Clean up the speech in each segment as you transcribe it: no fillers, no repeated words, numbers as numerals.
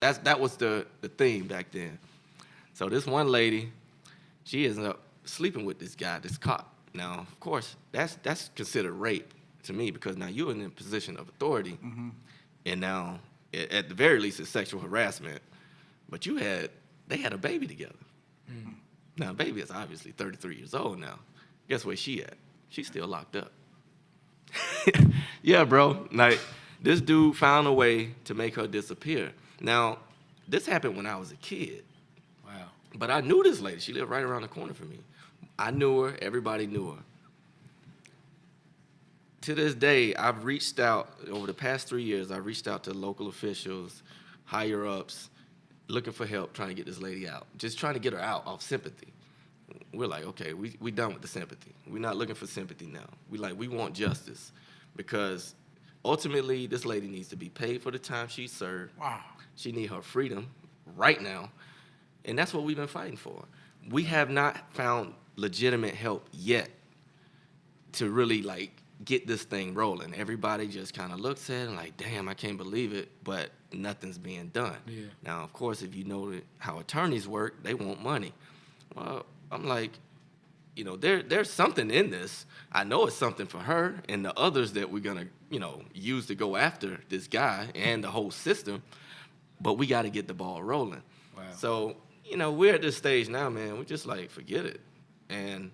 That was the thing back then. So this one lady, she ends up sleeping with this guy, this cop. Now, of course, that's considered rape to me because now you're in a position of authority, and now at the very least it's sexual harassment. But they had a baby together. Now, baby is obviously 33 years old now. Guess where she at? She's still locked up. Yeah, bro. Like, this dude found a way to make her disappear. Now, this happened when I was a kid. Wow. But I knew this lady. She lived right around the corner from me. I knew her. Everybody knew her. To this day, I've reached out, over the past 3 years, I've reached out to local officials, higher ups, looking for help, trying to get this lady out. Just trying to get her out off sympathy. We're like, okay, we done with the sympathy. We're not looking for sympathy now. We want justice. Because ultimately, this lady needs to be paid for the time she served. Wow. She needs her freedom right now. And that's what we've been fighting for. We have not found legitimate help yet to really, like, get this thing rolling. Everybody just kind of looks at it like, damn, I can't believe it, but nothing's being done. Yeah. Now, of course, if you know how attorneys work, they want money. Well, I'm like, there's something in this. I know it's something for her and the others that we're going to, use to go after this guy and the whole system, but we got to get the ball rolling. Wow. So, we're at this stage now, man. We're just like, forget it. And,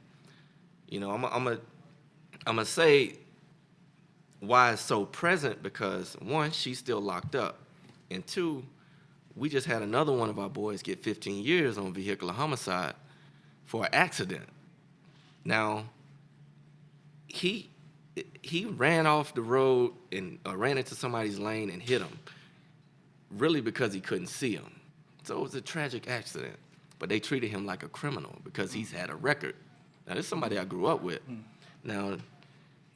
I'm going to say why it's so present because, one, she's still locked up. And two, we just had another one of our boys get 15 years on vehicular homicide for an accident. Now, he ran off the road and ran into somebody's lane and hit him, really because he couldn't see him. So it was a tragic accident. But they treated him like a criminal because he's had a record. Now, this is somebody I grew up with. Now,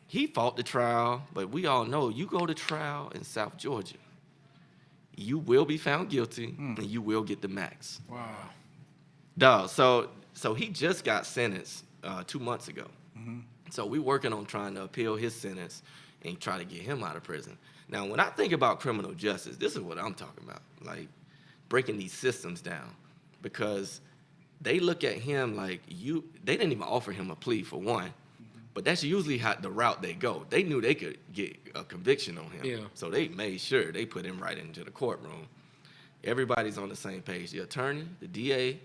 he fought the trial, but we all know you go to trial in South Georgia, you will be found guilty and you will get the max. Wow. Dog, so he just got sentenced 2 months ago. So we're working on trying to appeal his sentence and try to get him out of prison. Now, when I think about criminal justice, this is what I'm talking about, like breaking these systems down, because they look at him like they didn't even offer him a plea for one, but that's usually the route they go. They knew they could get a conviction on him. Yeah. So they made sure they put him right into the courtroom. Everybody's on the same page. The attorney, the DA,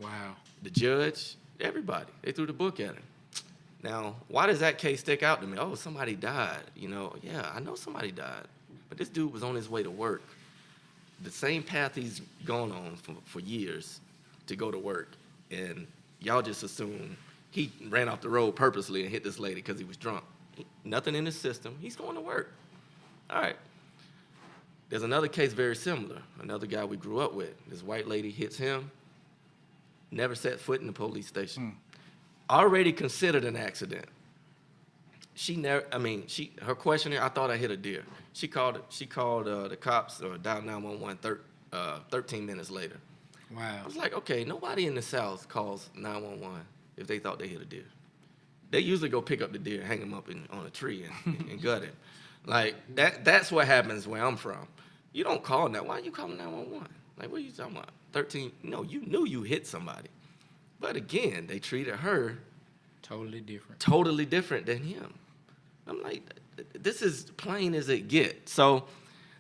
Wow. the judge, everybody. They threw the book at him. Now, why does that case stick out to me? Oh, somebody died. Yeah, I know somebody died. But this dude was on his way to work. The same path he's gone on for years to go to work. And y'all just assume he ran off the road purposely and hit this lady because he was drunk. Nothing in his system. He's going to work. All right. There's another case very similar. Another guy we grew up with. This white lady hits him. Never set foot in the police station. Already considered an accident. Her questionnaire, I thought I hit a deer. She called the cops or dialed 911 13 minutes later. Wow. I was like, okay, nobody in the South calls 911 if they thought they hit a deer. They usually go pick up the deer, hang him up on a tree and gut him. Like, that's what happens where I'm from. You don't call that. Why are you calling 911? Like, what are you talking about? 13? No, you knew you hit somebody. But again, they treated her Totally different. totally different than him. I'm like, this is plain as it gets. So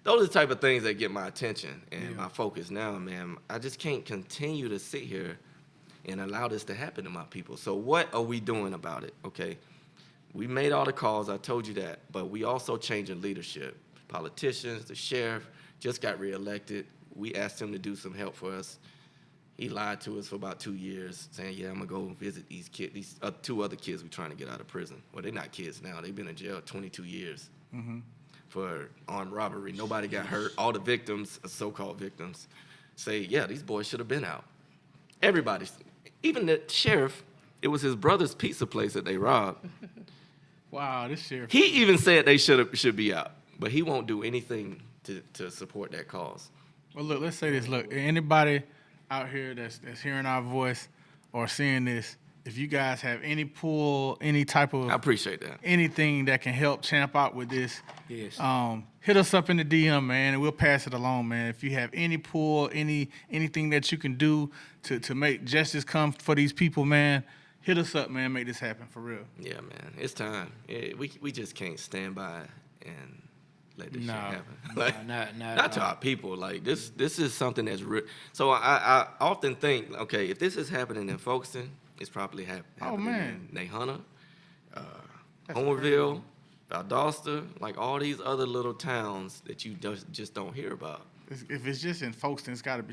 those are the type of things that get my attention and my focus now, man. I just can't continue to sit here and allow this to happen to my people. So what are we doing about it? Okay, we made all the calls, I told you that, but we also changing leadership. Politicians, the sheriff just got reelected. We asked him to do some help for us. He lied to us for about 2 years, saying, yeah, I'm going to go visit these kids, these two other kids we're trying to get out of prison. Well, they're not kids now. They've been in jail 22 years for armed robbery. Nobody got hurt. All the victims, so-called victims, say, yeah, these boys should have been out. Everybody, even the sheriff, it was his brother's pizza place that they robbed. Wow, this sheriff. He even said they should be out, but he won't do anything to support that cause. Well, look, let's say this. Look, anybody out here that's hearing our voice or seeing this, if you guys have any pull, any type of I appreciate that. anything that can help Champ out with this, Yes. hit us up in the DM, man, and we'll pass it along, man. If you have any pull, anything that you can do to make justice come for these people, man, hit us up, man. Make this happen for real. Yeah, man, it's time. We just can't stand by and let this shit happen. Like, not to our people. Like this is something that's real. So I often think, okay, if this is happening in Folkestone, it's probably happening man. in Nahunta, Homerville, Valdosta, like all these other little towns that you just don't hear about. If it's just in Folkestone, it's got to be.